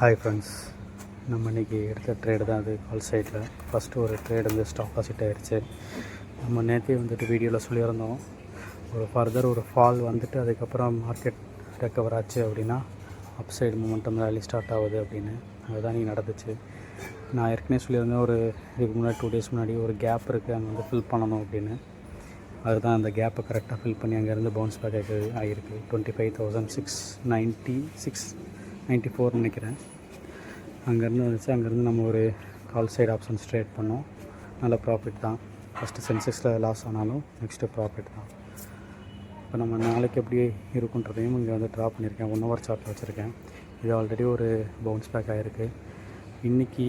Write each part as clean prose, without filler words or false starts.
Hi friends, நம்ம இன்றைக்கி எடுத்த ட்ரேடு தான் அது கால் சைடில். ஃபஸ்ட்டு ஒரு ட்ரேடு வந்து ஸ்டாப் லாஸ் ஆகிடுச்சு. நம்ம நேற்றே வந்துட்டு வீடியோவில் சொல்லியிருந்தோம், ஒரு ஃபர்தர் ஒரு ஃபால் வந்துட்டு அதுக்கப்புறம் மார்க்கெட் ரெக்கவர் ஆச்சு அப்படின்னா அப் சைடு மூமெண்டம் ரேலி ஸ்டார்ட் ஆகுது அப்படின்னு. அதுதான் நீ நடந்துச்சு. நான் ஏற்கனவே சொல்லியிருந்தேன், ஒரு இதுக்கு முன்னாடி 2 days முன்னாடி ஒரு கேப் இருக்குது, அங்கே வந்து ஃபில் பண்ணணும் அப்படின்னு. அதுதான் அந்த கேப்பை கரெக்டாக ஃபில் பண்ணி அங்கேருந்து பவுன்ஸ் பேக் ஆகிருக்கு. 25,694 நினைக்கிறேன். அங்கேருந்து வந்துச்சு. அங்கேருந்து நம்ம ஒரு கால் சைடு ஆப்ஷன்ஸ் ட்ரேட் பண்ணோம். நல்ல ப்ராஃபிட் தான். ஃபஸ்ட்டு சென்செக்ஸில் லாஸ் ஆனாலும் நெக்ஸ்ட்டு ப்ராஃபிட் தான். இப்போ நம்ம நாளைக்கு எப்படி இருக்குன்றதையும் இங்கே வந்து ட்ரா பண்ணியிருக்கேன். 1 hour சார்ட்டில் வச்சுருக்கேன். இது ஆல்ரெடி ஒரு பவுன்ஸ் பேக் ஆகிருக்கு இன்றைக்கி.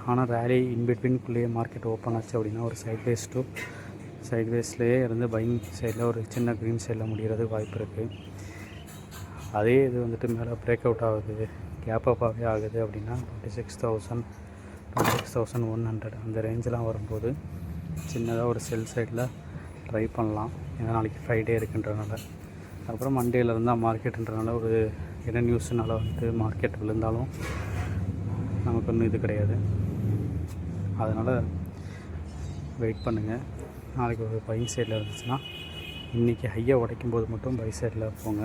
ஆனால் ரேலி இன்பிட்வீன்குள்ளேயே மார்க்கெட் ஓப்பன் ஆச்சு அப்படின்னா ஒரு சைட்வேஸ்லேயே இருந்து பையிங் சைடில் ஒரு சின்ன க்ரீன் சைடில் முடிகிறதுக்கு வாய்ப்பு இருக்குது. அதே இது வந்துட்டு மேலே பிரேக் அவுட் ஆகுது, கேப் அப்பாகவே ஆகுது அப்படின்னா 26,100 அந்த ரேஞ்செலாம் வரும்போது சின்னதாக ஒரு செல் சைடில் ட்ரை பண்ணலாம். ஏன்னா நாளைக்கு ஃப்ரைடே இருக்குன்றனால. அப்புறம் மண்டேலேருந்து தான் மார்க்கெட்டுன்றனால ஒரு என்ன நியூஸ்னால வந்து மார்க்கெட் விழுந்தாலும் நமக்கு ஒன்றும் இது கிடையாது. அதனால் வெயிட் பண்ணுங்கள். நாளைக்கு ஒரு பை சைடில் இருந்துச்சுன்னா இன்றைக்கி ஹையை உடைக்கும் போது மட்டும் பை சைடில் போங்க.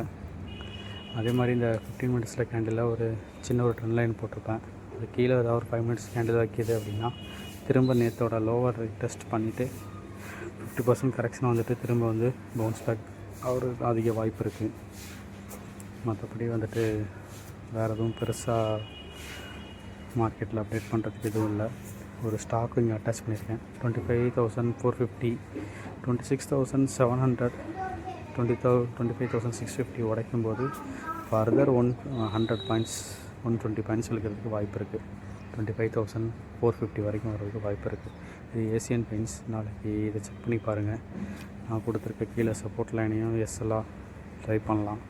அதே மாதிரி இந்த 15 minutes கேண்டில் ஒரு சின்ன ஒரு ட்ரெண்ட் லைன் போட்டிருப்பேன். அது கீழே ஏதாவது ஒரு 5 minutes கேண்டில் வைக்கிது அப்படின்னா திரும்ப நேற்றோட லோவர் டெஸ்ட் பண்ணிவிட்டு 50% கரெக்ஷன் வந்துட்டு திரும்ப வந்து பவுன்ஸ் பேக் அவருக்கு அதிக வாய்ப்பு இருக்குது. மற்றபடி வந்துட்டு வேறு எதுவும் பெருசாக மார்க்கெட்டில் அப்டேட் பண்ணுறதுக்கு எதுவும் இல்லை. ஒரு ஸ்டாக்கு இங்கே அட்டாச் பண்ணியிருக்கேன். 25,450, 26,700, 25,650 உடைக்கும் போது ஃபர்தர் 100 பாயிண்ட்ஸ் 120 பாயிண்ட்ஸ் இருக்கிறதுக்கு வாய்ப்பு இருக்குது. 25,450 வரைக்கும் வர்றதுக்கு வாய்ப்பு இருக்குது. இது ஏசியன் பெயிண்ட்ஸ். நாளைக்கு இதை செக் பண்ணி பாருங்கள். நான் கொடுத்துருக்க கீழே சப்போர்ட் லைனையும் எஸ்எல்லாம் ட்ரை பண்ணலாம்.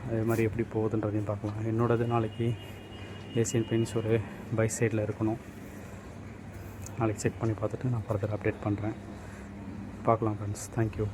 அதே மாதிரி எப்படி போகுதுன்றதையும் பார்க்கலாம். என்னோடது நாளைக்கு ஏசியன் பெயிண்ட்ஸ் ஒரு பை சைடில் இருக்கணும். நாளைக்கு செக் பண்ணி பார்த்துட்டு நான் ஃபர்தர் அப்டேட் பண்ணுறேன். பார்க்கலாம் ஃப்ரெண்ட்ஸ். தேங்க்யூ.